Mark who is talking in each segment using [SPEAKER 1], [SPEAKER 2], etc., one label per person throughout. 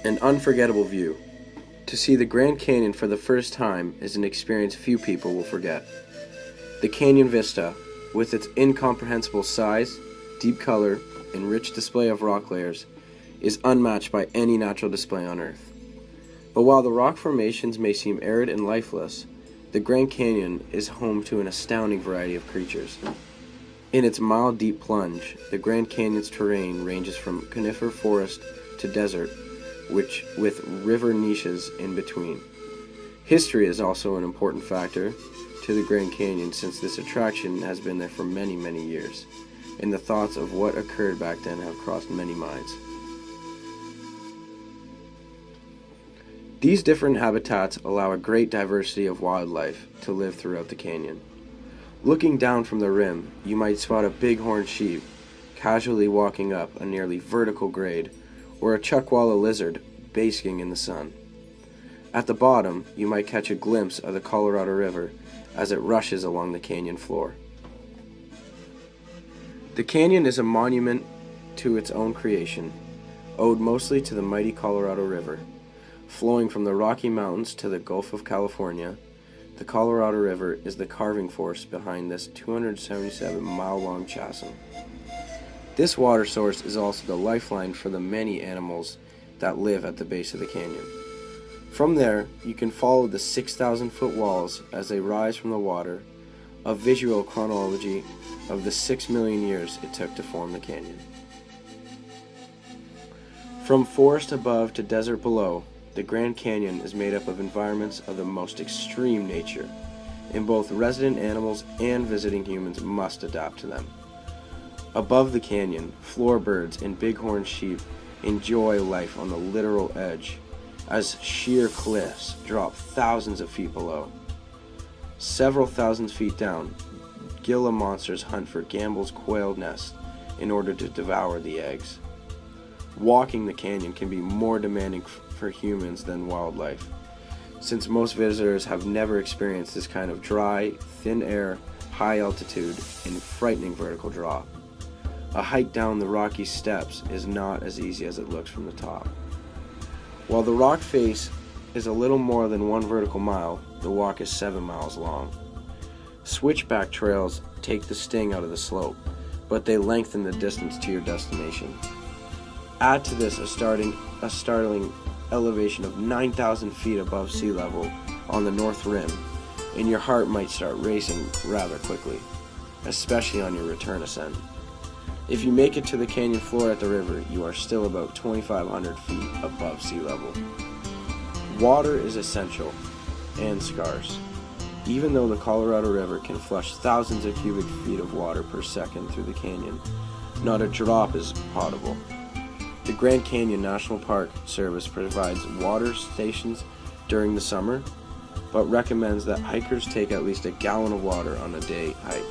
[SPEAKER 1] An unforgettable view. To see the Grand Canyon for the first time is an experience few people will forget. The canyon vista, with its incomprehensible size, deep color, and rich display of rock layers, is unmatched by any natural display on Earth. But while the rock formations may seem arid and lifeless, the Grand Canyon is home to an astounding variety of creatures. In its mile-deep plunge, the Grand Canyon's terrain ranges from conifer forest to desert, with river niches in between. History is also an important factor to the Grand Canyon, since this attraction has been there for many, many years, and the thoughts of what occurred back then have crossed many minds. These different habitats allow a great diversity of wildlife to live throughout the canyon. Looking down from the rim, you might spot a bighorn sheep casually walking up a nearly vertical grade, or a chuckwalla lizard basking in the sun. At the bottom, you might catch a glimpse of the Colorado River as it rushes along the canyon floor. The canyon is a monument to its own creation, owed mostly to the mighty Colorado River. Flowing from the Rocky Mountains to the Gulf of California, the Colorado River is the carving force behind this 277-mile-long chasm. This water source is also the lifeline for the many animals that live at the base of the canyon. From there, you can follow the 6,000-foot walls as they rise from the water, a visual chronology of the 6 million years it took to form the canyon. From forest above to desert below, the Grand Canyon is made up of environments of the most extreme nature, and both resident animals and visiting humans must adapt to them. Above the canyon, floor-birds and bighorn sheep enjoy life on the literal edge, as sheer cliffs drop thousands of feet below. Several thousand feet down, Gila monsters hunt for Gambel's quail nests in order to devour the eggs. Walking the canyon can be more demanding for humans than wildlife, since most visitors have never experienced this kind of dry, thin air, high altitude, and frightening vertical drop. A hike down the rocky steps is not as easy as it looks from the top. While the rock face is a little more than 1 vertical mile, the walk is 7 miles long. Switchback trails take the sting out of the slope, but they lengthen the distance to your destination. Add to this a startling elevation of 9,000 feet above sea level on the north rim, and your heart might start racing rather quickly, especially on your return ascent. If you make it to the canyon floor at the river, you are still about 2,500 feet above sea level. Water is essential and scarce. Even though the Colorado River can flush thousands of cubic feet of water per second through the canyon, not a drop is potable. The Grand Canyon National Park Service provides water stations during the summer, but recommends that hikers take at least a gallon of water on a day hike,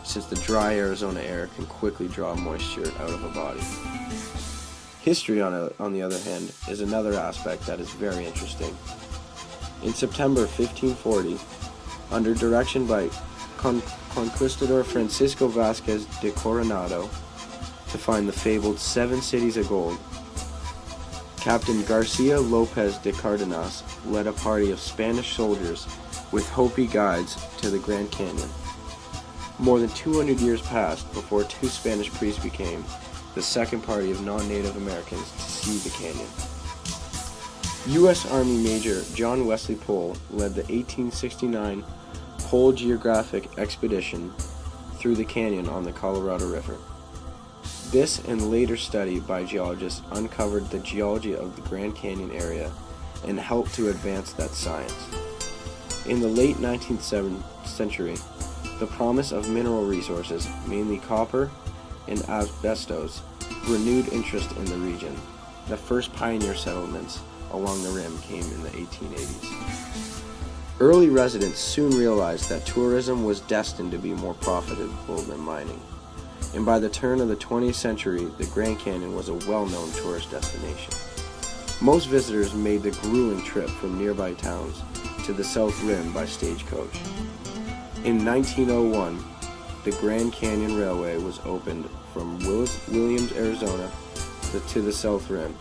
[SPEAKER 1] since the dry Arizona air can quickly draw moisture out of a body. History, on the other hand, is another aspect that is very interesting. In September 1540, under direction by Conquistador Francisco Vázquez de Coronado, to find the fabled 7 cities of gold, Captain Garcia Lopez de Cardenas led a party of Spanish soldiers with Hopi guides to the Grand Canyon. More than 200 years passed before 2 Spanish priests became the second party of non-Native Americans to see the canyon. U.S. Army Major John Wesley Pole led the 1869 Pole Geographic Expedition through the canyon on the Colorado River. This and later study by geologists uncovered the geology of the Grand Canyon area and helped to advance that science. In the late 19th century, the promise of mineral resources, mainly copper and asbestos, renewed interest in the region. The first pioneer settlements along the rim came in the 1880s. Early residents soon realized that tourism was destined to be more profitable than mining, and by the turn of the 20th century, the Grand Canyon was a well-known tourist destination. Most visitors made the grueling trip from nearby towns to the South Rim by stagecoach. In 1901, the Grand Canyon Railway was opened from Williams, Arizona to the South Rim.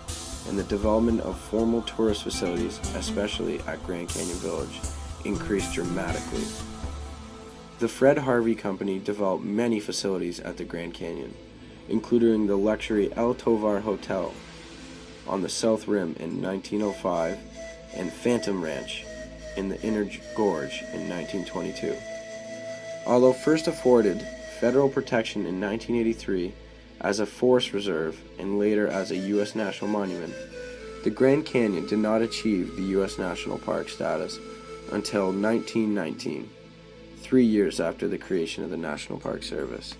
[SPEAKER 1] and the development of formal tourist facilities, especially at Grand Canyon Village, increased dramatically. The Fred Harvey Company developed many facilities at the Grand Canyon, including the luxury El Tovar Hotel on the South Rim in 1905 and Phantom Ranch in the Inner Gorge in 1922. Although first afforded federal protection in 1983 as a forest reserve and later as a U.S. National Monument, the Grand Canyon did not achieve the U.S. National Park status until 1919, 3 years after the creation of the National Park Service.